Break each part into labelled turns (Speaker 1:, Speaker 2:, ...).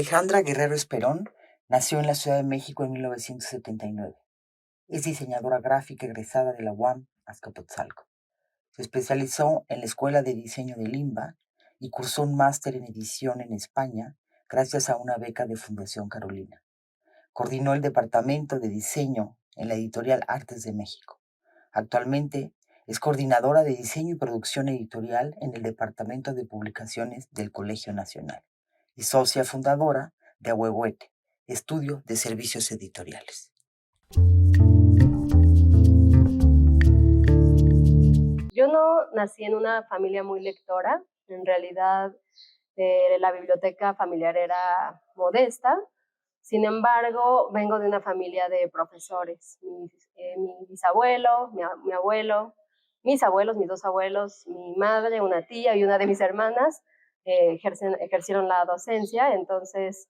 Speaker 1: Alejandra Guerrero Esperón nació en la Ciudad de México en 1979. Es diseñadora gráfica egresada de la UAM Azcapotzalco. Se especializó en la Escuela de Diseño de Limba y cursó un máster en edición en España gracias a una beca de Fundación Carolina. Coordinó el departamento de diseño en la editorial Artes de México. Actualmente es coordinadora de diseño y producción editorial en el departamento de publicaciones del Colegio Nacional y socia fundadora de Ahuehuete, estudio de servicios editoriales.
Speaker 2: Yo no nací en una familia muy lectora. En realidad, la biblioteca familiar era modesta. Sin embargo, vengo de una familia de profesores. Mi bisabuelo, mi abuelo, mis abuelos, mis dos abuelos, mi madre, una tía y una de mis hermanas ejercieron la docencia. Entonces,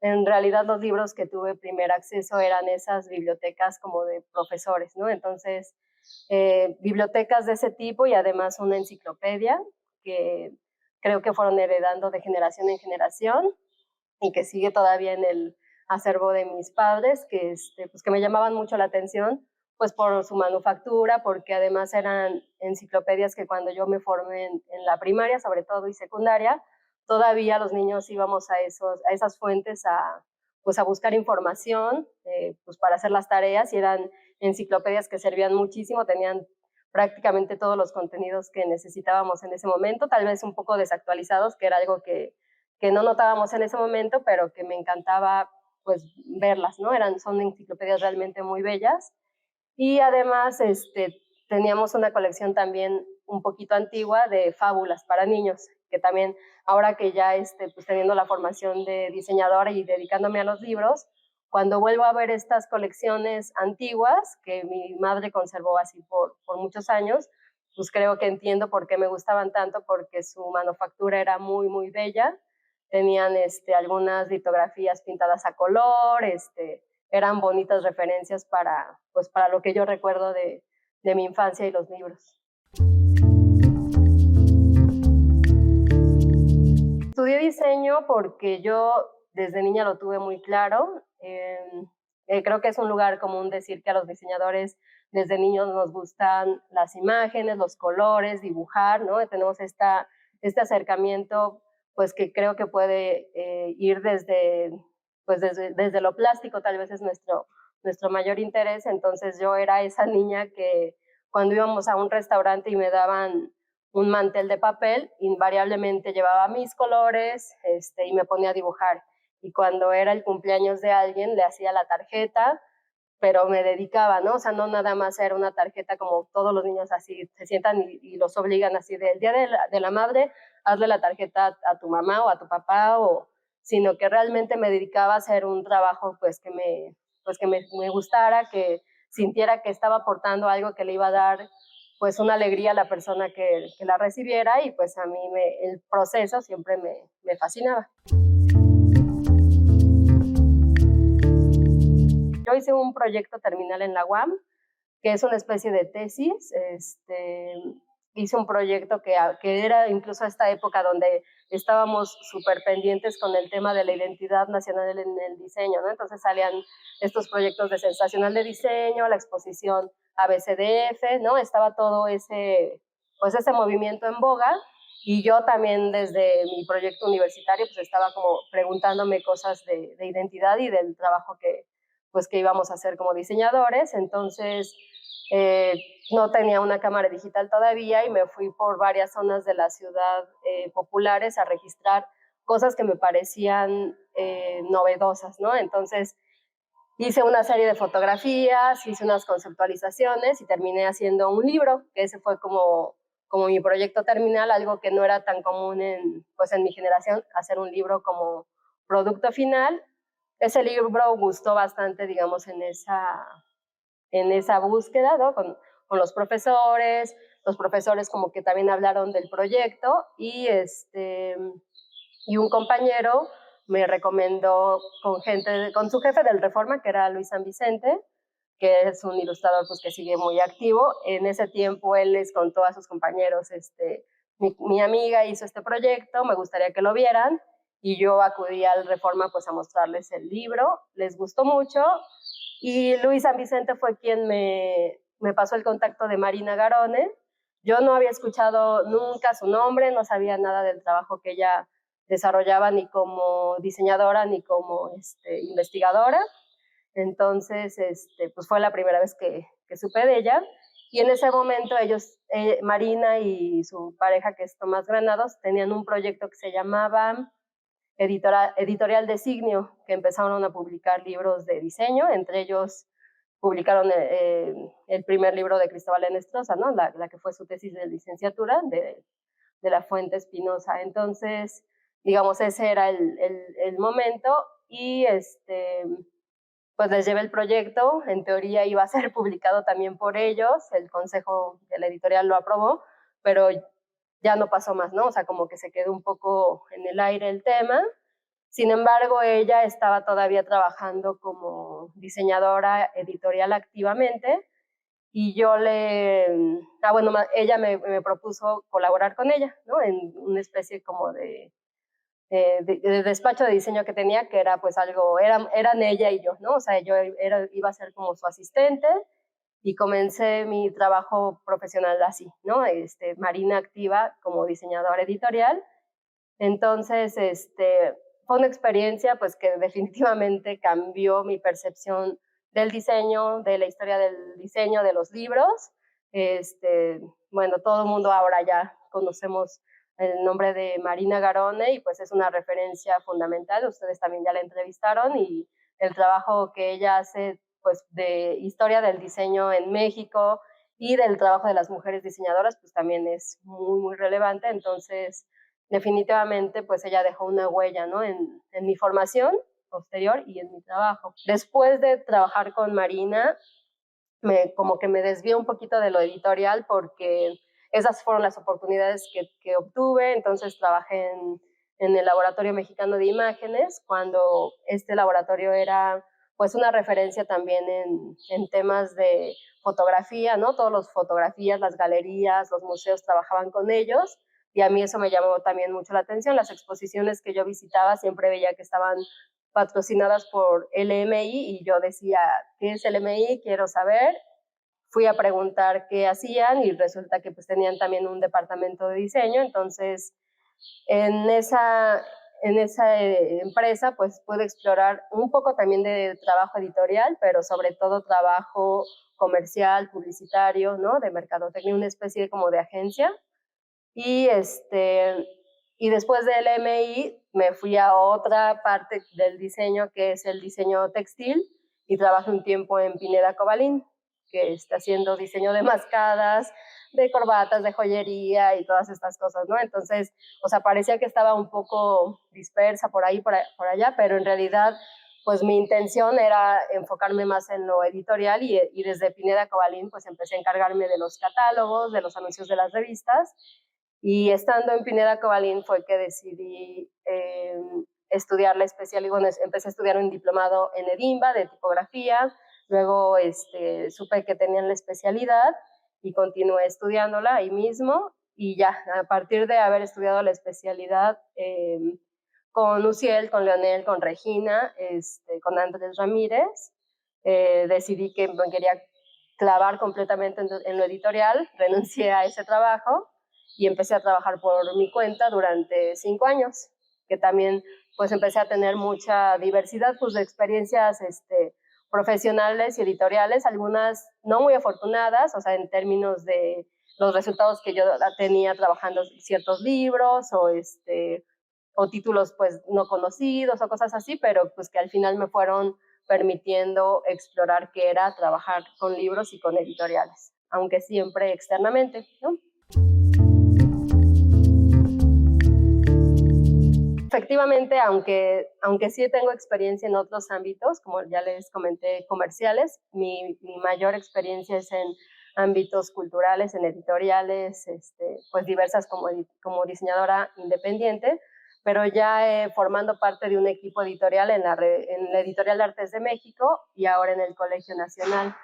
Speaker 2: en realidad los libros que tuve primer acceso eran esas bibliotecas como de profesores, ¿no? Entonces, bibliotecas de ese tipo y además una enciclopedia que creo que fueron heredando de generación en generación y que sigue todavía en el acervo de mis padres, pues que me llamaban mucho la atención, pues por su manufactura, porque además eran enciclopedias que cuando yo me formé en la primaria, sobre todo, y secundaria, todavía los niños íbamos a esas fuentes pues a buscar información, pues para hacer las tareas, y eran enciclopedias que servían muchísimo, tenían prácticamente todos los contenidos que necesitábamos en ese momento, tal vez un poco desactualizados, que era algo que no notábamos en ese momento, pero que me encantaba pues verlas, ¿no? Son enciclopedias realmente muy bellas. Y además teníamos una colección también un poquito antigua de fábulas para niños, que también ahora que ya pues teniendo la formación de diseñadora y dedicándome a los libros, cuando vuelvo a ver estas colecciones antiguas que mi madre conservó así por muchos años, pues creo que entiendo por qué me gustaban tanto, porque su manufactura era muy, muy bella. Tenían algunas litografías pintadas a color, eran bonitas referencias pues para lo que yo recuerdo de mi infancia y los libros. Estudié diseño porque yo desde niña lo tuve muy claro. Creo que es un lugar común decir que a los diseñadores desde niños nos gustan las imágenes, los colores, dibujar, ¿no? Tenemos este acercamiento pues que creo que puede ir desde lo plástico, tal vez es nuestro mayor interés. Entonces yo era esa niña que cuando íbamos a un restaurante y me daban un mantel de papel, invariablemente llevaba mis colores y me ponía a dibujar. Y cuando era el cumpleaños de alguien, le hacía la tarjeta, pero me dedicaba, ¿no? O sea, no nada más era una tarjeta como todos los niños así se sientan y los obligan así del día de la madre, hazle la tarjeta a tu mamá o a tu papá, sino que realmente me dedicaba a hacer un trabajo pues que me gustara, que sintiera que estaba aportando algo que le iba a dar pues una alegría a la persona que la recibiera, y pues a mí el proceso siempre me fascinaba. Yo hice un proyecto terminal en la UAM, que es una especie de tesis. Hice un proyecto que era incluso a esta época donde estábamos súper pendientes con el tema de la identidad nacional en el diseño, ¿no? Entonces salían estos proyectos de Sensacional de Diseño, la exposición ABCDF, ¿no? Estaba todo pues ese movimiento en boga, y yo también desde mi proyecto universitario pues estaba como preguntándome cosas de identidad y del trabajo pues que íbamos a hacer como diseñadores. Entonces eh, no tenía una cámara digital todavía y me fui por varias zonas de la ciudad populares a registrar cosas que me parecían novedosas, ¿no? Entonces hice una serie de fotografías, hice unas conceptualizaciones y terminé haciendo un libro, que ese fue como mi proyecto terminal, algo que no era tan común pues en mi generación, hacer un libro como producto final. Ese libro gustó bastante, digamos, en esa búsqueda, ¿no? Con los profesores como que también hablaron del proyecto, y un compañero me recomendó con su jefe del Reforma, que era Luis San Vicente, que es un ilustrador pues que sigue muy activo. En ese tiempo él les contó a sus compañeros, mi amiga hizo este proyecto, me gustaría que lo vieran, y yo acudí al Reforma pues a mostrarles el libro, les gustó mucho y Luis San Vicente fue quien me pasó el contacto de Marina Garone. Yo no había escuchado nunca su nombre, no sabía nada del trabajo que ella desarrollaba ni como diseñadora ni como investigadora. Entonces, pues fue la primera vez que supe de ella. Y en ese momento ellos, Marina y su pareja, que es Tomás Granados, tenían un proyecto que se llamaba Editorial Designio, que empezaron a publicar libros de diseño. Entre ellos publicaron el primer libro de Cristóbal Enestrosa, ¿no? La que fue su tesis de licenciatura de la Fuente Espinosa. Entonces, digamos, ese era el momento y pues les llevé el proyecto, en teoría iba a ser publicado también por ellos, el consejo de la editorial lo aprobó, pero ya no pasó más, ¿no? O sea, como que se quedó un poco en el aire el tema. Sin embargo, ella estaba todavía trabajando como diseñadora editorial activamente y yo bueno, ella me propuso colaborar con ella, ¿no? En una especie como de despacho de diseño que tenía, que era pues algo, eran ella y yo, ¿no? O sea, yo iba a ser como su asistente y comencé mi trabajo profesional así, ¿no? Marina activa como diseñadora editorial. Entonces, fue una experiencia pues que definitivamente cambió mi percepción del diseño, de la historia del diseño, de los libros. Bueno, todo el mundo ahora ya conocemos el nombre de Marina Garone y pues es una referencia fundamental. Ustedes también ya la entrevistaron y el trabajo que ella hace pues de historia del diseño en México y del trabajo de las mujeres diseñadoras pues también es muy, muy relevante. Entonces, definitivamente pues ella dejó una huella, ¿no? En mi formación posterior y en mi trabajo. Después de trabajar con Marina, como que me desvié un poquito de lo editorial porque esas fueron las oportunidades que obtuve. Entonces trabajé en el Laboratorio Mexicano de Imágenes, cuando este laboratorio era pues una referencia también en temas de fotografía, ¿no? Todas las fotografías, las galerías, los museos trabajaban con ellos y a mí eso me llamó también mucho la atención. Las exposiciones que yo visitaba siempre veía que estaban patrocinadas por LMI y yo decía, ¿qué es LMI? Quiero saber. Fui a preguntar qué hacían y resulta que pues tenían también un departamento de diseño. Entonces en esa empresa pues pude explorar un poco también de trabajo editorial, pero sobre todo trabajo comercial, publicitario, ¿no? De mercadotecnia, una especie como de agencia. Y, y después del MI me fui a otra parte del diseño, que es el diseño textil, y trabajé un tiempo en Pineda Cobalín, que está haciendo diseño de mascadas, de corbatas, de joyería y todas estas cosas, ¿no? Entonces, o sea, parecía que estaba un poco dispersa por ahí, por allá, pero en realidad, pues mi intención era enfocarme más en lo editorial y desde Pineda Cobalín, pues empecé a encargarme de los catálogos, de los anuncios de las revistas. Y estando en Pineda Cobalín fue que decidí estudiar la especialidad. Bueno, empecé a estudiar un diplomado en Edimba de tipografía, luego supe que tenían la especialidad y continué estudiándola ahí mismo y ya, a partir de haber estudiado la especialidad con Uciel, con Leonel, con Regina, con Andrés Ramírez, decidí que me quería clavar completamente en lo editorial, renuncié a ese trabajo y empecé a trabajar por mi cuenta durante 5 años, que también pues empecé a tener mucha diversidad pues, de experiencias profesionales y editoriales, algunas no muy afortunadas, o sea, en términos de los resultados que yo tenía trabajando ciertos libros o títulos pues no conocidos o cosas así, pero pues que al final me fueron permitiendo explorar qué era trabajar con libros y con editoriales, aunque siempre externamente, ¿no? Efectivamente, aunque sí tengo experiencia en otros ámbitos, como ya les comenté, comerciales, mi mayor experiencia es en ámbitos culturales, en editoriales, pues diversas como diseñadora independiente, pero ya formando parte de un equipo editorial en la Editorial de Artes de México y ahora en el Colegio Nacional.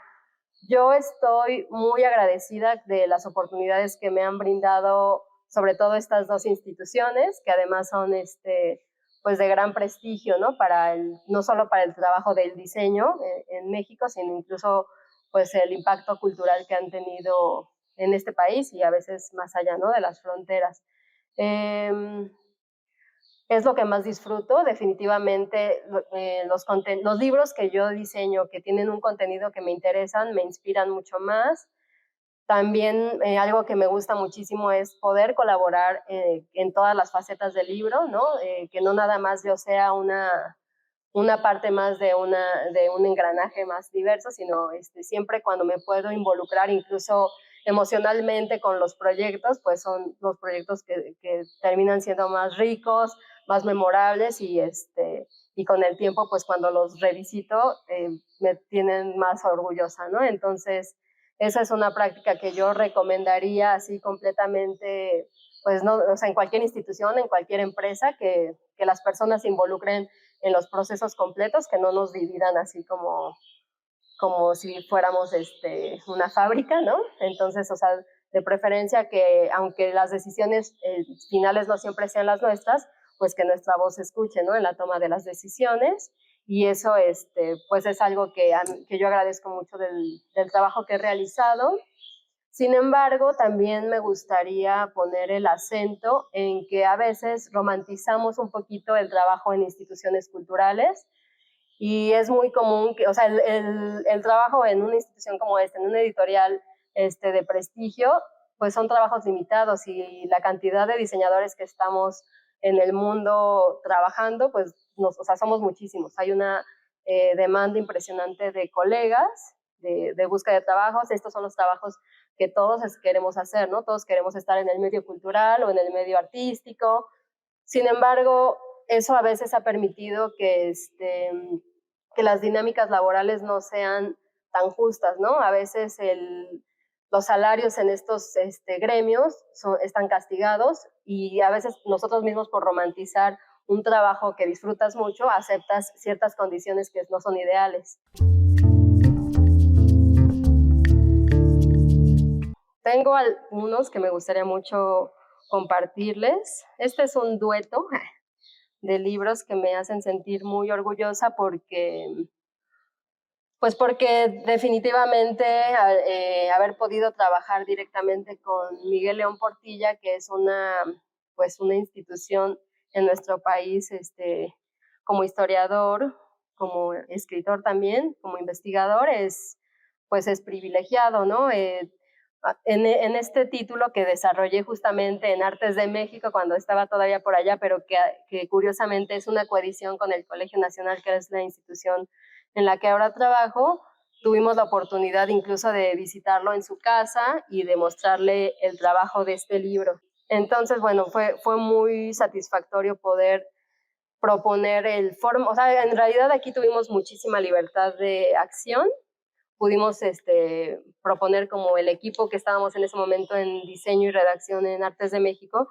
Speaker 2: Yo estoy muy agradecida de las oportunidades que me han brindado, sobre todo estas dos instituciones, que además son pues de gran prestigio, ¿no? No solo para el trabajo del diseño en México, sino incluso pues el impacto cultural que han tenido en este país y a veces más allá, ¿no? De las fronteras. Es lo que más disfruto, definitivamente los libros que yo diseño, que tienen un contenido que me interesan, me inspiran mucho más. También algo que me gusta muchísimo es poder colaborar en todas las facetas del libro, ¿no? Que no nada más yo sea una parte más de un engranaje más diverso, sino siempre cuando me puedo involucrar incluso emocionalmente con los proyectos, pues son los proyectos que terminan siendo más ricos, más memorables y con el tiempo, pues cuando los revisito, me tienen más orgullosa, ¿no? Entonces, esa es una práctica que yo recomendaría así completamente, pues no, o sea, en cualquier institución, en cualquier empresa, que las personas se involucren en los procesos completos, que no nos dividan así como si fuéramos una fábrica, ¿no? Entonces, o sea, de preferencia que aunque las decisiones finales no siempre sean las nuestras, pues que nuestra voz se escuche, ¿no? En la toma de las decisiones. Y eso, pues es algo que yo agradezco mucho del trabajo que he realizado. Sin embargo, también me gustaría poner el acento en que a veces romantizamos un poquito el trabajo en instituciones culturales y es muy común que, o sea, el trabajo en una institución como esta, en una editorial de prestigio, pues son trabajos limitados y la cantidad de diseñadores que estamos en el mundo trabajando, pues o sea, somos muchísimos. Hay una demanda impresionante de colegas, de búsqueda de trabajos. Estos son los trabajos que todos queremos hacer, ¿no? Todos queremos estar en el medio cultural o en el medio artístico. Sin embargo, eso a veces ha permitido que las dinámicas laborales no sean tan justas, ¿no? A veces los salarios en estos gremios están castigados y a veces nosotros mismos por romantizar un trabajo que disfrutas mucho, aceptas ciertas condiciones que no son ideales. Tengo algunos que me gustaría mucho compartirles. Este es un dueto de libros que me hacen sentir muy orgullosa porque definitivamente haber podido trabajar directamente con Miguel León Portilla, que es pues una institución en nuestro país, como historiador, como escritor también, como investigador, pues es privilegiado, ¿no? En este título que desarrollé justamente en Artes de México cuando estaba todavía por allá, pero que curiosamente es una coedición con el Colegio Nacional, que es la institución en la que ahora trabajo, tuvimos la oportunidad incluso de visitarlo en su casa y de mostrarle el trabajo de este libro. Entonces, bueno, fue muy satisfactorio poder proponer o sea, en realidad aquí tuvimos muchísima libertad de acción. Pudimos proponer como el equipo que estábamos en ese momento en diseño y redacción en Artes de México,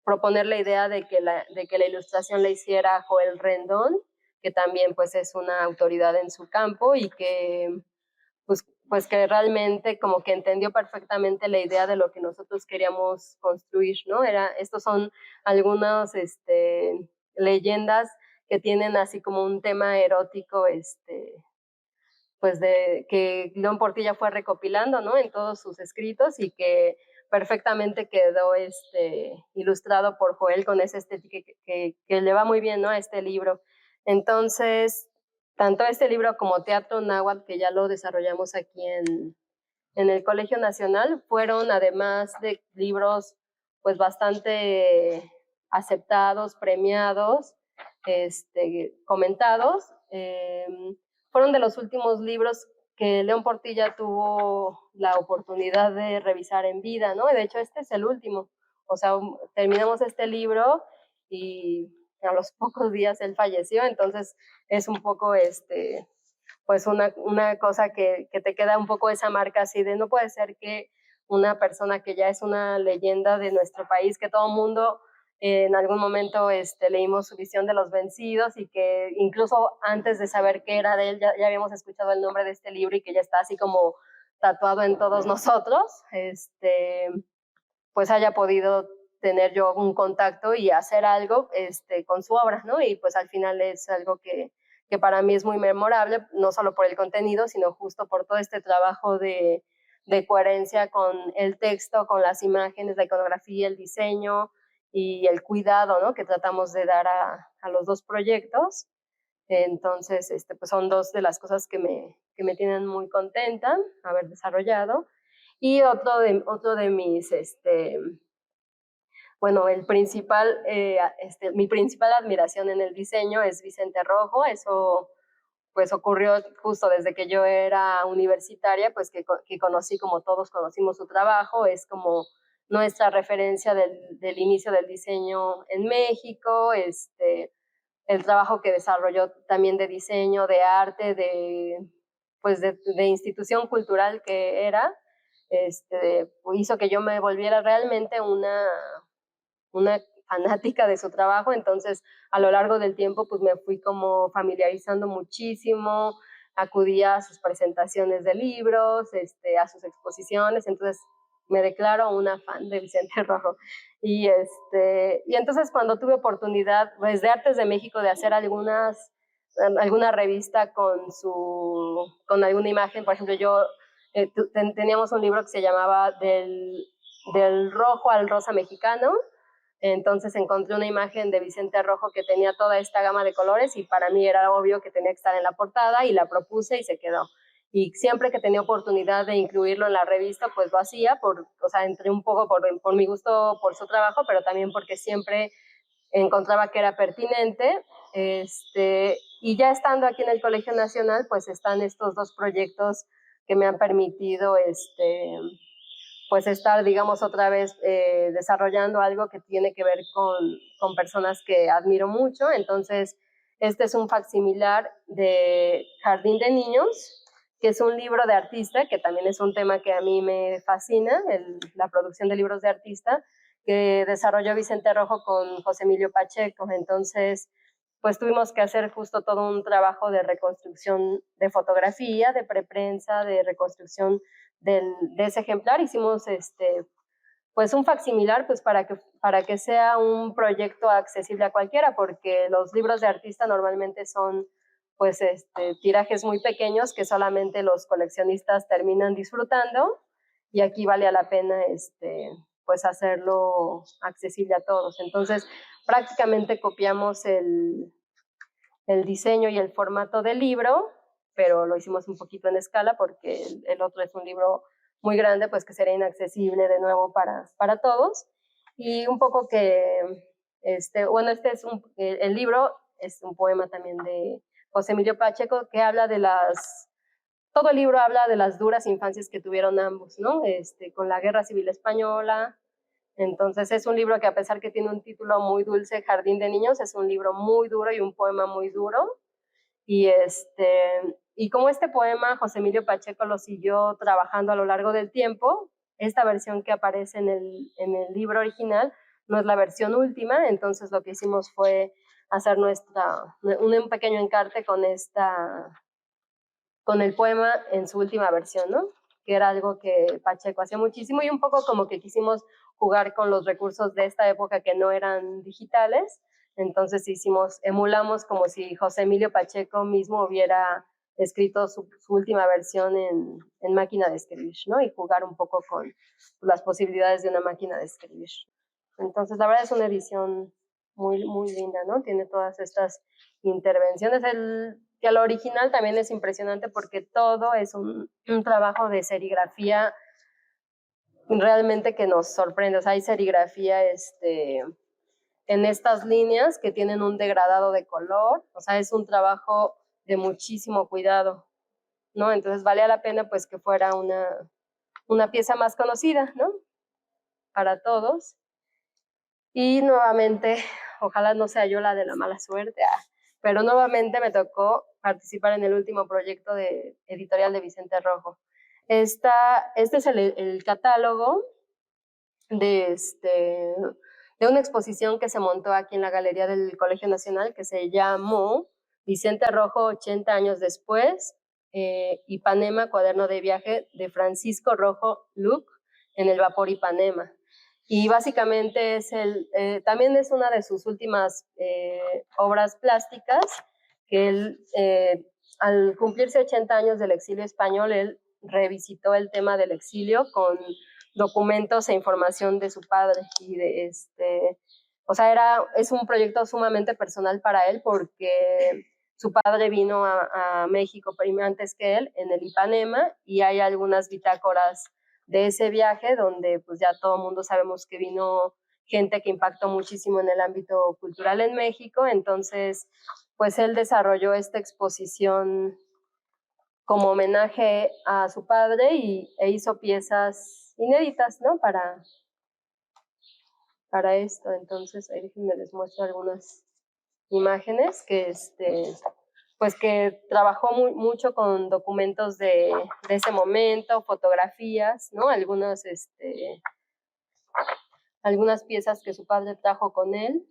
Speaker 2: proponer la idea de que la ilustración la hiciera Joel Rendón, que también pues es una autoridad en su campo y que pues que realmente como que entendió perfectamente la idea de lo que nosotros queríamos construir, ¿no? Estos son algunas leyendas que tienen así como un tema erótico, pues que León Portilla fue recopilando, ¿no? En todos sus escritos y que perfectamente quedó ilustrado por Joel con esa estética que le va muy bien, ¿no? A este libro. Entonces, tanto este libro como Teatro Náhuatl, que ya lo desarrollamos aquí en el Colegio Nacional, fueron además de libros pues bastante aceptados, premiados, comentados. Fueron de los últimos libros que León Portilla tuvo la oportunidad de revisar en vida, ¿no? De hecho, este es el último. O sea, terminamos este libro y a los pocos días él falleció, entonces es un poco pues una cosa que te queda un poco esa marca así de no puede ser que una persona que ya es una leyenda de nuestro país, que todo mundo en algún momento leímos su visión de los vencidos y que incluso antes de saber qué era de él ya habíamos escuchado el nombre de este libro y que ya está así como tatuado en todos nosotros, pues haya podido tener yo un contacto y hacer algo con su obra, ¿no? Y pues al final es algo que para mí es muy memorable, no solo por el contenido, sino justo por todo este trabajo de coherencia con el texto, con las imágenes, la iconografía, el diseño y el cuidado, ¿no? Que tratamos de dar a los dos proyectos. Entonces, pues son dos de las cosas que me tienen muy contenta haber desarrollado. Y otro de mis, bueno, mi principal admiración en el diseño es Vicente Rojo. Eso pues ocurrió justo desde que yo era universitaria, pues que conocí, como todos conocimos su trabajo, es como nuestra referencia del inicio del diseño en México, el trabajo que desarrolló también de diseño, de arte, pues de institución cultural que era, hizo que yo me volviera realmente una fanática de su trabajo. Entonces a lo largo del tiempo pues me fui como familiarizando muchísimo, acudía a sus presentaciones de libros, a sus exposiciones. Entonces me declaro una fan de Vicente Rojo. Y entonces cuando tuve oportunidad desde Artes de México de hacer alguna revista con alguna imagen, por ejemplo, yo teníamos un libro que se llamaba del rojo al rosa mexicano. Entonces encontré una imagen de Vicente Rojo que tenía toda esta gama de colores y para mí era obvio que tenía que estar en la portada, y la propuse y se quedó. Y siempre que tenía oportunidad de incluirlo en la revista, pues lo hacía, o sea, entré un poco por mi gusto por su trabajo, pero también porque siempre encontraba que era pertinente. Y ya estando aquí en el Colegio Nacional, pues están estos dos proyectos que me han permitido pues estar, digamos, otra vez desarrollando algo que tiene que ver con personas que admiro mucho. Entonces, este es un facsimilar de Jardín de Niños, que es un libro de artista, que también es un tema que a mí me fascina, la producción de libros de artista, que desarrolló Vicente Rojo con José Emilio Pacheco. Entonces, pues tuvimos que hacer justo todo un trabajo de reconstrucción de fotografía, de preprensa, de reconstrucción de ese ejemplar. Hicimos pues un facsimilar, pues para que sea un proyecto accesible a cualquiera, porque los libros de artista normalmente son pues tirajes muy pequeños que solamente los coleccionistas terminan disfrutando, y aquí vale la pena pues hacerlo accesible a todos. Entonces prácticamente copiamos el diseño y el formato del libro, pero lo hicimos un poquito en escala porque el otro es un libro muy grande, pues que sería inaccesible de nuevo para todos. Y un poco bueno, el libro es un poema también de José Emilio Pacheco que habla todo el libro habla de las duras infancias que tuvieron ambos, ¿no? Con la Guerra Civil Española. Entonces es un libro que, a pesar que tiene un título muy dulce, Jardín de Niños, es un libro muy duro y un poema muy duro. Y, y como este poema José Emilio Pacheco lo siguió trabajando a lo largo del tiempo, esta versión que aparece en el libro original no es la versión última. Entonces lo que hicimos fue hacer un pequeño encarte con el poema en su última versión, ¿no? Que era algo que Pacheco hacía muchísimo, y un poco como que quisimos jugar con los recursos de esta época que no eran digitales. Entonces emulamos como si José Emilio Pacheco mismo hubiera escrito su última versión en máquina de escribir, ¿no? Y jugar un poco con las posibilidades de una máquina de escribir. Entonces, la verdad es una edición muy, muy linda, ¿no? Tiene todas estas intervenciones. Que lo original también es impresionante porque todo es un trabajo de serigrafía realmente que nos sorprende. O sea, hay serigrafía en estas líneas que tienen un degradado de color. O sea, es un trabajo de muchísimo cuidado, ¿no? Entonces valía la pena pues que fuera una pieza más conocida, ¿no? Para todos. Y nuevamente, ojalá no sea yo la de la mala suerte, pero nuevamente me tocó participar en el último proyecto editorial de Vicente Rojo. Este es el catálogo de, de una exposición que se montó aquí en la Galería del Colegio Nacional, que se llamó Vicente Rojo 80 años después, Ipanema, cuaderno de viaje de Francisco Rojo Luc en el vapor Ipanema. Y básicamente también es una de sus últimas obras plásticas, que él, al cumplirse 80 años del exilio español, él revisitó el tema del exilio con documentos e información de su padre. Y o sea, es un proyecto sumamente personal para él, porque su padre vino a México primero antes que él, en el Ipanema, y hay algunas bitácoras de ese viaje donde pues ya todo el mundo sabemos que vino gente que impactó muchísimo en el ámbito cultural en México. Entonces pues él desarrolló esta exposición como homenaje a su padre e hizo piezas inéditas, ¿no? Para esto. Entonces ahí déjenme les muestro algunas imágenes pues que trabajó mucho con documentos de ese momento, fotografías, ¿no? Algunas piezas que su padre trajo con él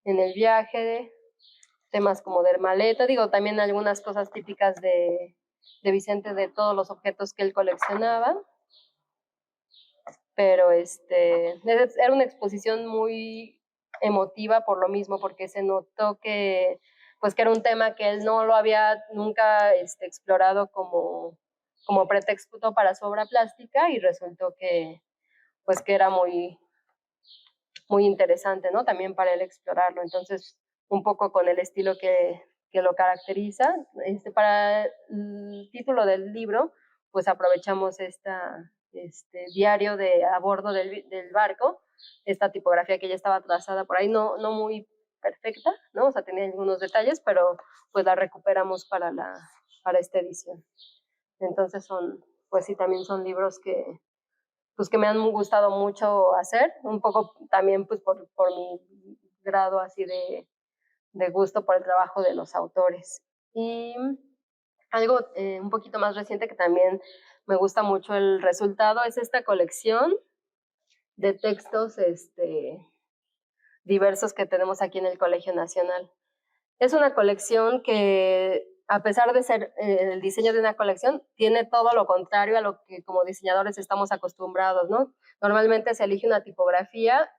Speaker 2: en el viaje, temas como de maleta, digo, también algunas cosas típicas de Vicente, de todos los objetos que él coleccionaba, pero era una exposición muy emotiva por lo mismo, porque se notó pues que era un tema que él no lo había nunca explorado como pretexto para su obra plástica, y resultó pues que era muy interesante, ¿no? También para él explorarlo. Entonces, un poco con el estilo que lo caracteriza. Para el título del libro, pues aprovechamos diario a bordo del barco, esta tipografía que ya estaba trazada por ahí, no muy perfecta, ¿no? O sea, tenía algunos detalles, pero pues la recuperamos para esta edición. Entonces pues sí, también son libros pues que me han gustado mucho hacer, un poco también pues por mi grado así de gusto por el trabajo de los autores. Y algo un poquito más reciente que también me gusta mucho el resultado es esta colección de textos diversos que tenemos aquí en el Colegio Nacional. Es una colección que, a pesar de ser el diseño de una colección, tiene todo lo contrario a lo que como diseñadores estamos acostumbrados, ¿no? Normalmente se elige una tipografía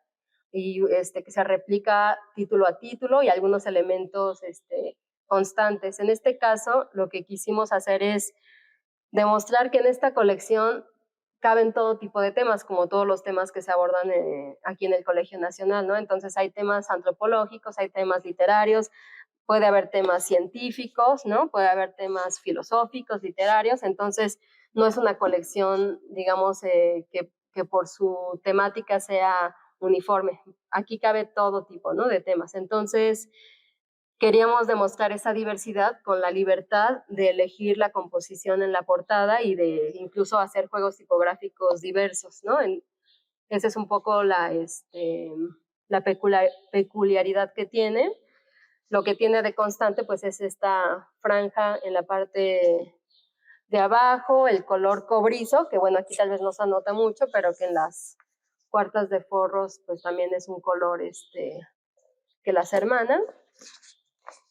Speaker 2: y que se replica título a título y algunos elementos constantes. En este caso, lo que quisimos hacer es demostrar que en esta colección caben todo tipo de temas, como todos los temas que se abordan aquí en el Colegio Nacional, ¿no? Entonces hay temas antropológicos, hay temas literarios, puede haber temas científicos, ¿no? Puede haber temas filosóficos, literarios. Entonces no es una colección, digamos, que por su temática sea uniforme. Aquí cabe todo tipo, ¿no? De temas. Entonces queríamos demostrar esa diversidad con la libertad de elegir la composición en la portada y de incluso hacer juegos tipográficos diversos, ¿no? Esa es un poco la peculiaridad que tiene. Lo que tiene de constante pues es esta franja en la parte de abajo, el color cobrizo, que bueno, aquí tal vez no se nota mucho, pero que en las cuartas de forros pues también es un color que las hermana.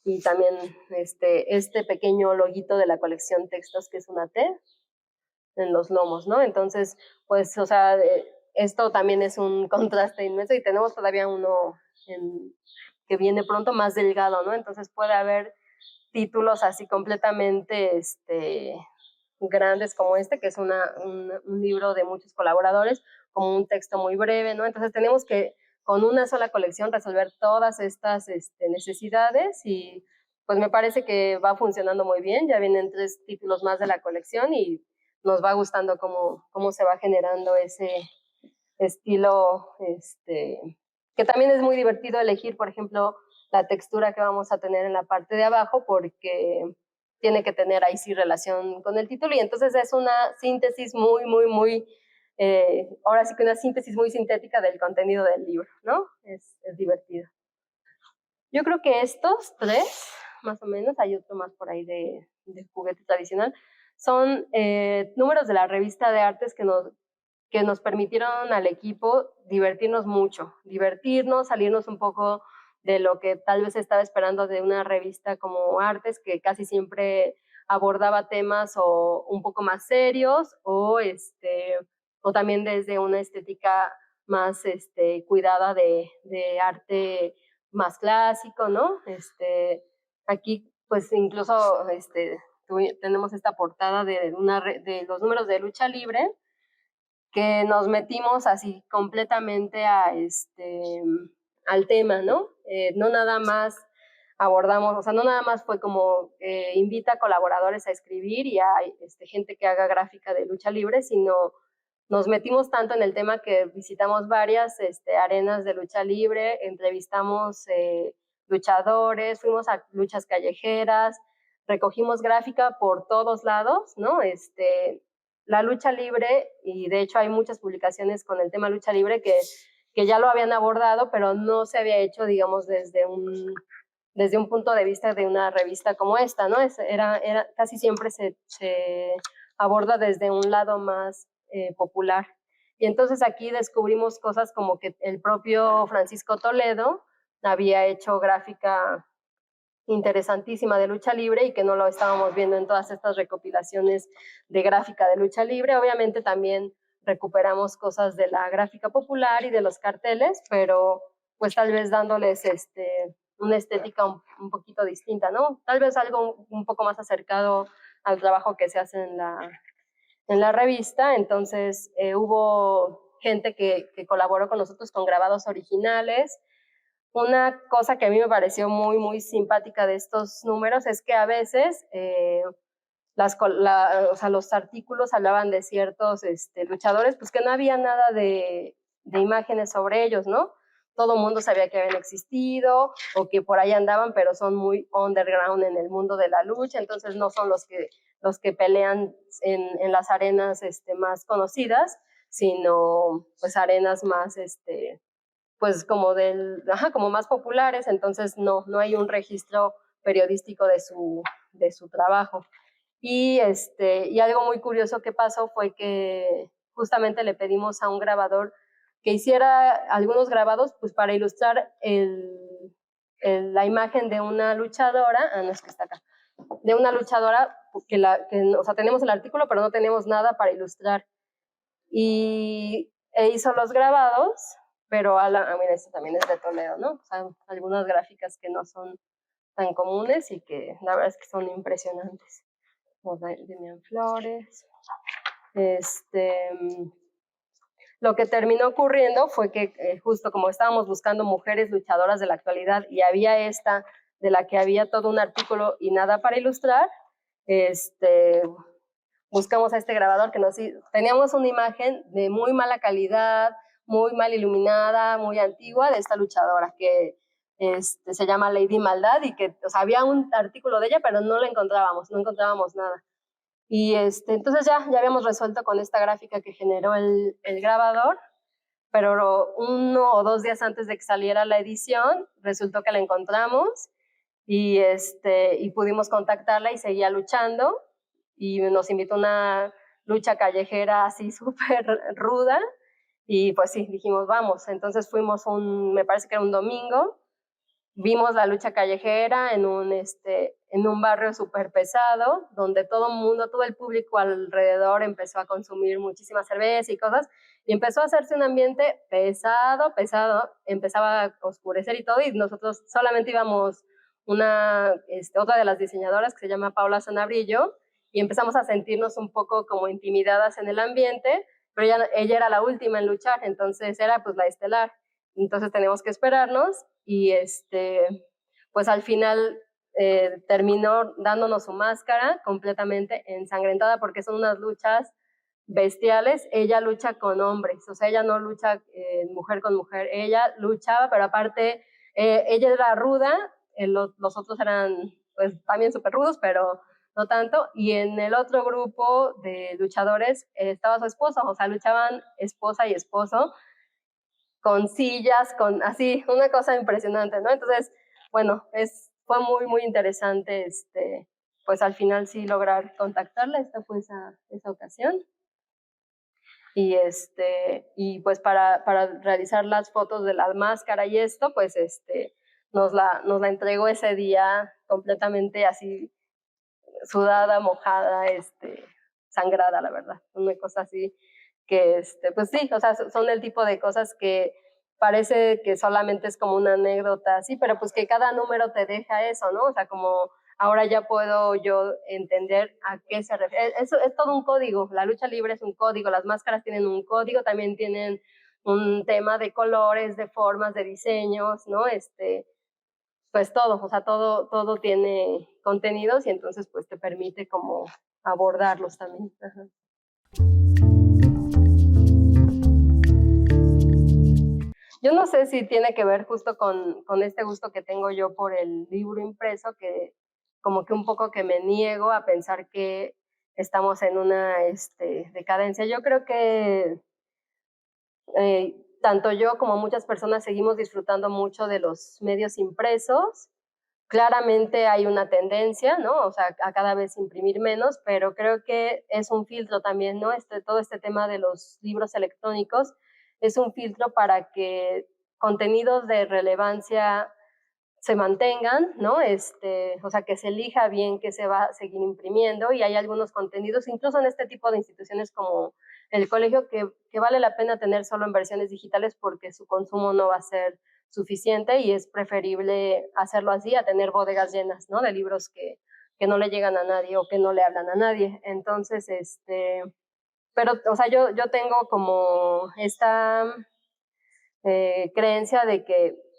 Speaker 2: Y también este pequeño loguito de la colección Textos, que es una T en los lomos, ¿no? Entonces, pues, o sea, esto también es un contraste inmenso, y tenemos todavía uno que viene pronto más delgado, ¿no? Entonces puede haber títulos así completamente grandes como que es un libro de muchos colaboradores, como un texto muy breve, ¿no? Entonces tenemos que con una sola colección resolver todas estas necesidades, y pues me parece que va funcionando muy bien. Ya vienen 3 títulos más de la colección y nos va gustando cómo se va generando ese estilo, que también es muy divertido elegir, por ejemplo, la textura que vamos a tener en la parte de abajo, porque tiene que tener ahí sí relación con el título, y entonces es una síntesis muy, ahora sí que una síntesis muy sintética del contenido del libro, ¿no? Es divertido. Yo creo que estos 3, más o menos, hay otro más por ahí de juguete tradicional, son números de la revista de artes que nos permitieron al equipo divertirnos, salirnos un poco de lo que tal vez estaba esperando de una revista como Artes, que casi siempre abordaba temas o un poco más serios, o también desde una estética más cuidada de arte más clásico, ¿no? Aquí, pues incluso tenemos esta portada de los números de lucha libre, que nos metimos así completamente al tema, ¿no? No nada más abordamos, o sea, no nada más fue como invita a colaboradores a escribir y a gente que haga gráfica de lucha libre, sino nos metimos tanto en el tema que visitamos varias arenas de lucha libre, entrevistamos luchadores, fuimos a luchas callejeras, recogimos gráfica por todos lados, ¿no? La lucha libre, y de hecho hay muchas publicaciones con el tema lucha libre que ya lo habían abordado, pero no se había hecho, digamos, desde un punto de vista de una revista como esta, ¿no? Casi siempre se aborda desde un lado más popular. Y entonces aquí descubrimos cosas como que el propio Francisco Toledo había hecho gráfica interesantísima de lucha libre y que no lo estábamos viendo en todas estas recopilaciones de gráfica de lucha libre. Obviamente también recuperamos cosas de la gráfica popular y de los carteles, pero pues tal vez dándoles una estética un poquito distinta, ¿no? Tal vez algo un poco más acercado al trabajo que se hace en la revista. Entonces hubo gente que colaboró con nosotros con grabados originales. Una cosa que a mí me pareció muy, muy simpática de estos números es que a veces o sea, los artículos hablaban de ciertos luchadores, pues que no había nada de imágenes sobre ellos, ¿no? Todo el mundo sabía que habían existido o que por ahí andaban, pero son muy underground en el mundo de la lucha, entonces no son los que pelean en las arenas más conocidas, sino pues arenas más pues como más populares, entonces no hay un registro periodístico de su trabajo. Y algo muy curioso que pasó fue que justamente le pedimos a un grabador que hiciera algunos grabados pues para ilustrar la imagen de una luchadora, no es que está acá, de una luchadora o sea, tenemos el artículo, pero no tenemos nada para ilustrar. E hizo los grabados, pero mira, este también es de Toledo, ¿no? O sea, algunas gráficas que no son tan comunes y que la verdad es que son impresionantes. Como Demian Flores. Lo que terminó ocurriendo fue que justo como estábamos buscando mujeres luchadoras de la actualidad y había esta de la que había todo un artículo y nada para ilustrar, buscamos a este grabador teníamos una imagen de muy mala calidad, muy mal iluminada, muy antigua de esta luchadora que se llama Lady Maldad y que, o sea, había un artículo de ella, pero no la encontrábamos, no encontrábamos nada. Y entonces ya habíamos resuelto con esta gráfica que generó el grabador, pero 1 o 2 días antes de que saliera la edición, resultó que la encontramos y pudimos contactarla y seguía luchando y nos invitó a una lucha callejera así súper ruda y pues sí, dijimos vamos. Entonces fuimos me parece que era un domingo, vimos la lucha callejera en un barrio súper pesado, donde todo el público alrededor empezó a consumir muchísima cerveza y cosas, y empezó a hacerse un ambiente pesado, empezaba a oscurecer y todo, y nosotros solamente íbamos otra de las diseñadoras que se llama Paula Sanabrillo, y empezamos a sentirnos un poco como intimidadas en el ambiente, pero ella era la última en luchar, entonces era pues la estelar. Entonces tenemos que esperarnos y pues al final terminó dándonos su máscara completamente ensangrentada porque son unas luchas bestiales. Ella lucha con hombres, o sea, ella no lucha mujer con mujer, ella luchaba, pero aparte ella era ruda, los otros eran pues también súper rudos, pero no tanto, y en el otro grupo de luchadores estaba su esposo, o sea, luchaban esposa y esposo, con sillas, con así, una cosa impresionante, ¿no? Entonces, bueno, fue muy, muy interesante, pues al final sí lograr contactarla, esta fue esa ocasión. Y pues para realizar las fotos de la máscara y esto, pues nos la entregó ese día completamente así, sudada, mojada, sangrada, la verdad, una cosa así pues sí, o sea, son el tipo de cosas que parece que solamente es como una anécdota así, pero pues que cada número te deja eso, ¿no? O sea, como ahora ya puedo yo entender a qué se refiere. Eso es todo un código. La lucha libre es un código, las máscaras tienen un código, también tienen un tema de colores, de formas, de diseños, ¿no? Pues todo, o sea, todo tiene contenidos y entonces pues te permite como abordarlos también. Ajá. Yo no sé si tiene que ver justo con este gusto que tengo yo por el libro impreso, que como que un poco que me niego a pensar que estamos en una decadencia. Yo creo que tanto yo como muchas personas seguimos disfrutando mucho de los medios impresos. Claramente hay una tendencia, ¿no? O sea, a cada vez imprimir menos, pero creo que es un filtro también, ¿no? Todo este tema de los libros electrónicos es un filtro para que contenidos de relevancia se mantengan, ¿no? O sea, que se elija bien qué se va a seguir imprimiendo y hay algunos contenidos, incluso en este tipo de instituciones como el colegio, que vale la pena tener solo en versiones digitales porque su consumo no va a ser suficiente y es preferible hacerlo así a tener bodegas llenas, ¿no? De libros que no le llegan a nadie o que no le hablan a nadie. Entonces, pero, o sea, yo tengo como esta creencia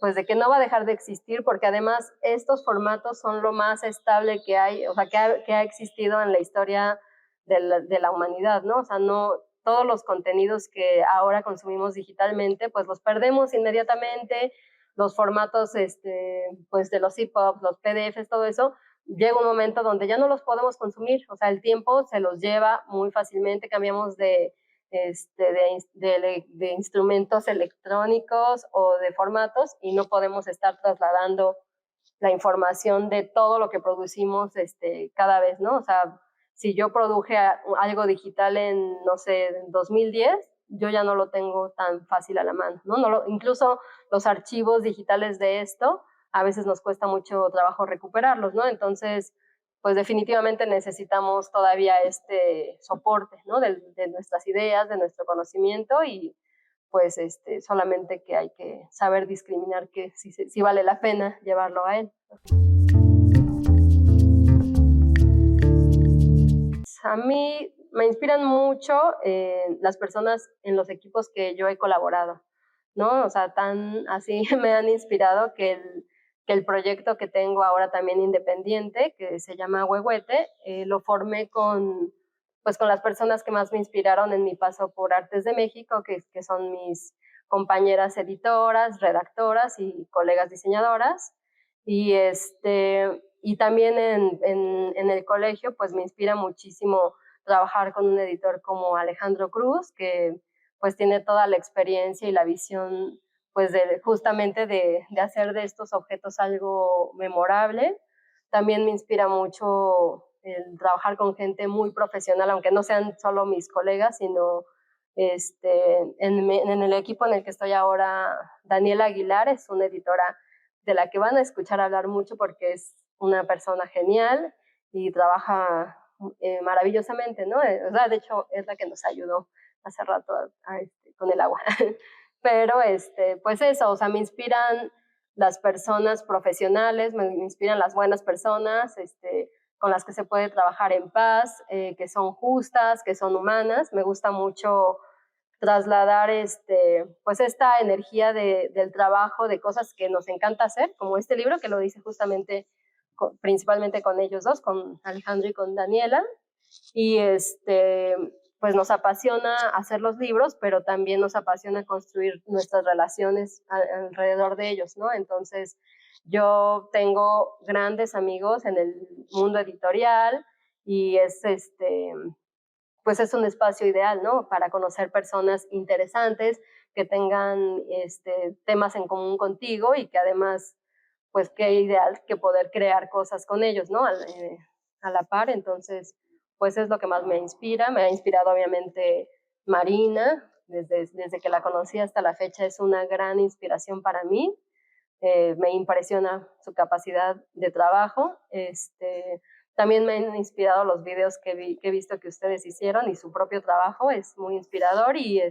Speaker 2: pues de que no va a dejar de existir, porque además estos formatos son lo más estable que hay, o sea, que ha existido en la historia de la humanidad, ¿no? O sea, no, todos los contenidos que ahora consumimos digitalmente, pues los perdemos inmediatamente, los formatos, pues de los EPUBs, los PDFs, todo eso, llega un momento donde ya no los podemos consumir, o sea, el tiempo se los lleva muy fácilmente, cambiamos de instrumentos electrónicos o de formatos y no podemos estar trasladando la información de todo lo que producimos cada vez, ¿no? O sea, si yo produje algo digital en, no sé, en 2010, yo ya no lo tengo tan fácil a la mano, ¿no? Incluso los archivos digitales de esto, a veces nos cuesta mucho trabajo recuperarlos, ¿no? Entonces, pues definitivamente necesitamos todavía este soporte, ¿no? De nuestras ideas, de nuestro conocimiento y pues solamente que hay que saber discriminar que si vale la pena llevarlo a él. A mí me inspiran mucho las personas en los equipos que yo he colaborado, ¿no? O sea, tan así me han inspirado que el proyecto que tengo ahora también independiente, que se llama Huehuete, lo formé pues, con las personas que más me inspiraron en mi paso por Artes de México, que son mis compañeras editoras, redactoras y colegas diseñadoras. Y, y también en el colegio, pues me inspira muchísimo trabajar con un editor como Alejandro Cruz, que pues tiene toda la experiencia y la visión pues justamente de hacer de estos objetos algo memorable. También me inspira mucho el trabajar con gente muy profesional, aunque no sean solo mis colegas, sino en el equipo en el que estoy ahora, Daniela Aguilar es una editora de la que van a escuchar hablar mucho porque es una persona genial y trabaja maravillosamente, ¿no? O sea, de hecho, es la que nos ayudó hace rato con el agua. Pero, pues eso, o sea, me inspiran las personas profesionales, me inspiran las buenas personas, con las que se puede trabajar en paz, que son justas, que son humanas. Me gusta mucho trasladar pues esta energía del trabajo, de cosas que nos encanta hacer, como este libro que lo dice justamente principalmente con ellos dos, con Alejandro y con Daniela, y pues nos apasiona hacer los libros, pero también nos apasiona construir nuestras relaciones alrededor de ellos, ¿no? Entonces, yo tengo grandes amigos en el mundo editorial y pues es un espacio ideal, ¿no? Para conocer personas interesantes que tengan temas en común contigo y que además, pues qué ideal que poder crear cosas con ellos, ¿no? A la par, entonces, pues es lo que más me inspira. Me ha inspirado obviamente Marina, desde que la conocí hasta la fecha es una gran inspiración para mí. Me impresiona su capacidad de trabajo. También me han inspirado los videos que he visto que ustedes hicieron y su propio trabajo es muy inspirador y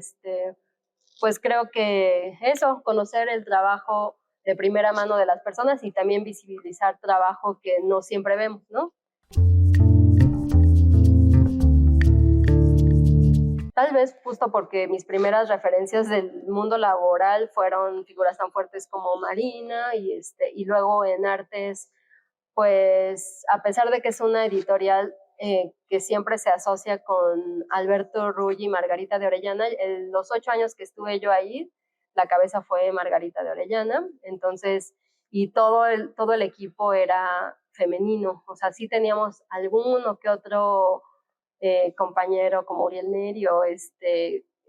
Speaker 2: pues creo que eso, conocer el trabajo de primera mano de las personas y también visibilizar trabajo que no siempre vemos, ¿no? Tal vez justo porque mis primeras referencias del mundo laboral fueron figuras tan fuertes como Marina y luego en artes, pues a pesar de que es una editorial que siempre se asocia con Alberto Ruggi y Margarita de Orellana, en los 8 años que estuve yo ahí, la cabeza fue Margarita de Orellana, entonces, y todo el equipo era femenino, o sea, sí teníamos alguno que otro compañero como Uriel Nerio,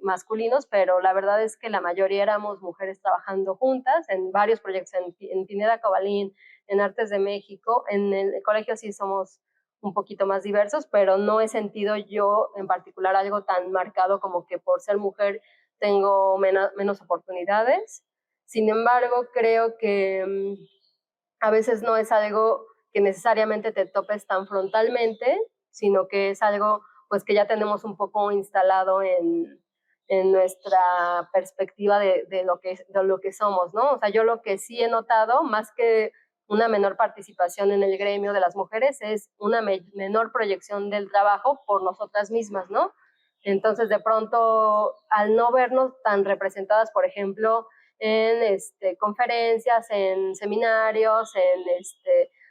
Speaker 2: masculinos, pero la verdad es que la mayoría éramos mujeres trabajando juntas en varios proyectos, en Pineda Cobalín, en Artes de México. En el colegio sí somos un poquito más diversos, pero no he sentido yo en particular algo tan marcado como que por ser mujer tengo menos oportunidades. Sin embargo, creo que a veces no es algo que necesariamente te topes tan frontalmente, sino que es algo pues que ya tenemos un poco instalado en nuestra perspectiva de lo que somos, ¿no? O sea, yo lo que sí he notado, más que una menor participación en el gremio de las mujeres, es una menor proyección del trabajo por nosotras mismas, ¿no? Entonces, de pronto, al no vernos tan representadas, por ejemplo, en conferencias, en seminarios, en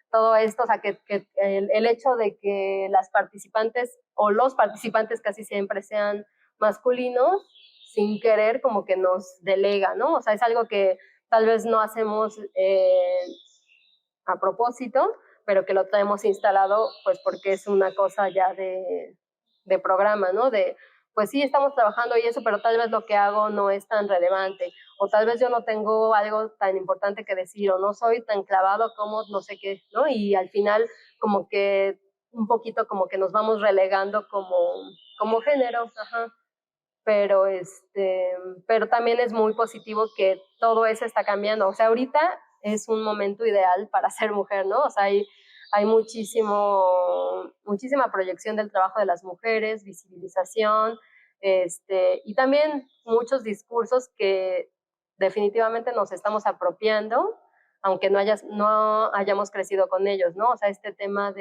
Speaker 2: todo esto, o sea, que el hecho de que las participantes o los participantes casi siempre sean masculinos, sin querer como que nos delega, ¿no? O sea, es algo que tal vez no hacemos a propósito, pero que lo traemos instalado pues porque es una cosa ya de programa, ¿no? De, pues sí, estamos trabajando y eso, pero tal vez lo que hago no es tan relevante, o tal vez yo no tengo algo tan importante que decir, o no soy tan clavado como no sé qué, ¿no? Y al final como que un poquito como que nos vamos relegando como género, ajá. Pero pero también es muy positivo que todo eso está cambiando. O sea, ahorita es un momento ideal para ser mujer, ¿no? O sea, hay muchísima proyección del trabajo de las mujeres, visibilización, y también muchos discursos que definitivamente nos estamos apropiando, aunque no hayamos crecido con ellos, ¿no? O sea, este tema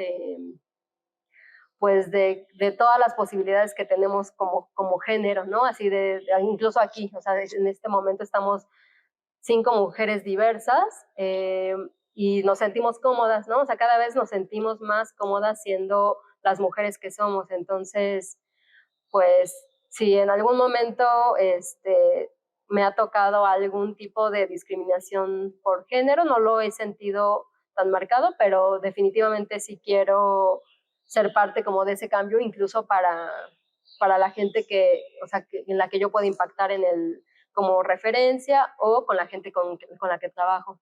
Speaker 2: pues de todas las posibilidades que tenemos como género, ¿no? Así incluso aquí, o sea, en este momento estamos 5 mujeres diversas y nos sentimos cómodas, ¿no? O sea, cada vez nos sentimos más cómodas siendo las mujeres que somos. Entonces, pues, si en algún momento me ha tocado algún tipo de discriminación por género, no lo he sentido tan marcado, pero definitivamente sí quiero ser parte como de ese cambio, incluso para la gente o sea, en la que yo pueda impactar como referencia o con la gente con la que trabajo.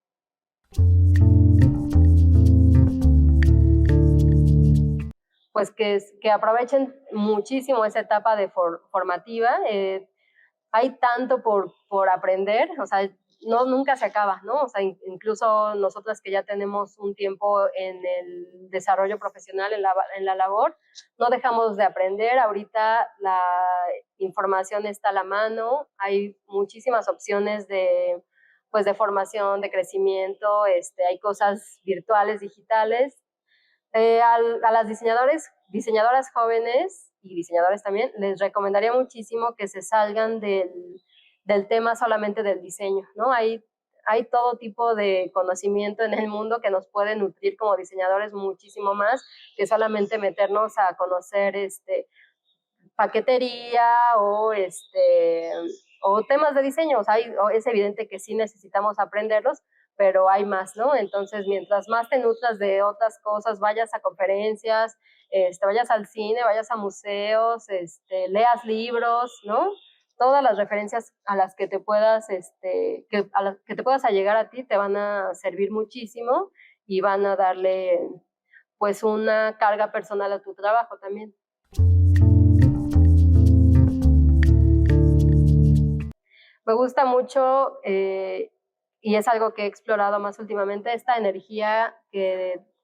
Speaker 2: Pues que aprovechen muchísimo esa etapa formativa. Hay tanto por aprender, o sea, nunca se acaba, ¿no? O sea, incluso nosotras que ya tenemos un tiempo en el desarrollo profesional, en la labor, no dejamos de aprender. Ahorita la información está a la mano, hay muchísimas opciones pues de formación, de crecimiento, hay cosas virtuales, digitales. A las diseñadoras jóvenes y diseñadores también, les recomendaría muchísimo que se salgan del tema solamente del diseño, ¿no? Hay todo tipo de conocimiento en el mundo que nos puede nutrir como diseñadores muchísimo más que solamente meternos a conocer paquetería o temas de diseño. O sea, es evidente que sí necesitamos aprenderlos, pero hay más, ¿no? Entonces, mientras más te nutras de otras cosas, vayas a conferencias, vayas al cine, vayas a museos, leas libros, ¿no? Todas las referencias a las que te puedas, a las que te puedas allegar a ti, te van a servir muchísimo y van a darle, pues, una carga personal a tu trabajo también. Me gusta mucho y es algo que he explorado más últimamente, esta energía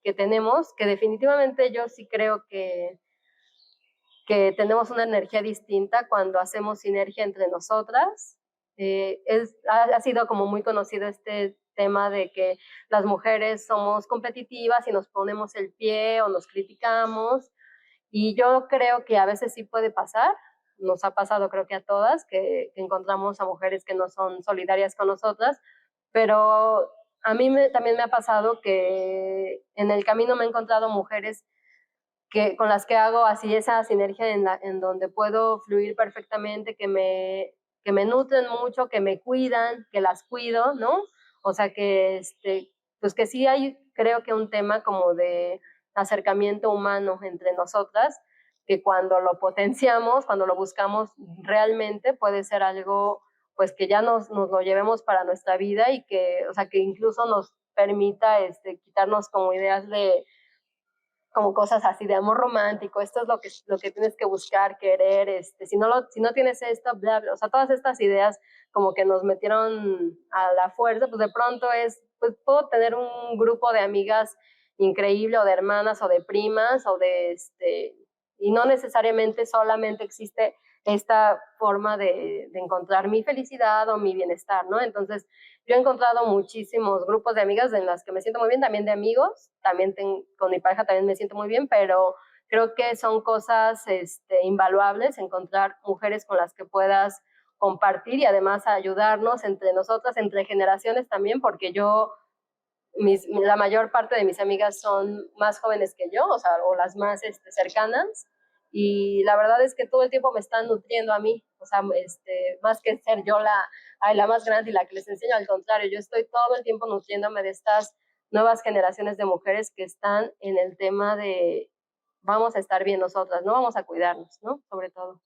Speaker 2: que tenemos, que definitivamente yo sí creo que tenemos una energía distinta cuando hacemos sinergia entre nosotras. Ha sido como muy conocido este tema de que las mujeres somos competitivas y nos ponemos el pie o nos criticamos, y yo creo que a veces sí puede pasar, nos ha pasado creo que a todas, que encontramos a mujeres que no son solidarias con nosotras, pero a mí también me ha pasado que en el camino me he encontrado mujeres con las que hago así esa sinergia en donde puedo fluir perfectamente, que me nutren mucho, que me cuidan, que las cuido, ¿no? O sea, pues que sí hay, creo que un tema como de acercamiento humano entre nosotras, que cuando lo potenciamos, cuando lo buscamos realmente, puede ser algo, pues que ya nos lo llevemos para nuestra vida y que, o sea, que incluso nos permita quitarnos como ideas de como cosas así de amor romántico, esto es lo que tienes que buscar, querer, si no tienes esto, bla, bla, o sea, todas estas ideas como que nos metieron a la fuerza, pues de pronto pues puedo tener un grupo de amigas increíble, o de hermanas, o de primas, y no necesariamente solamente existe esta forma de encontrar mi felicidad o mi bienestar, ¿no? Entonces, yo he encontrado muchísimos grupos de amigas en las que me siento muy bien, también de amigos, con mi pareja también me siento muy bien, pero creo que son cosas invaluables encontrar mujeres con las que puedas compartir y además ayudarnos entre nosotras, entre generaciones también, porque la mayor parte de mis amigas son más jóvenes que yo, o sea, o las más cercanas, y la verdad es que todo el tiempo me están nutriendo a mí, o sea, más que ser yo la más grande y la que les enseño, al contrario, yo estoy todo el tiempo nutriéndome de estas nuevas generaciones de mujeres que están en el tema de vamos a estar bien nosotras, no vamos a cuidarnos, ¿no? Sobre todo.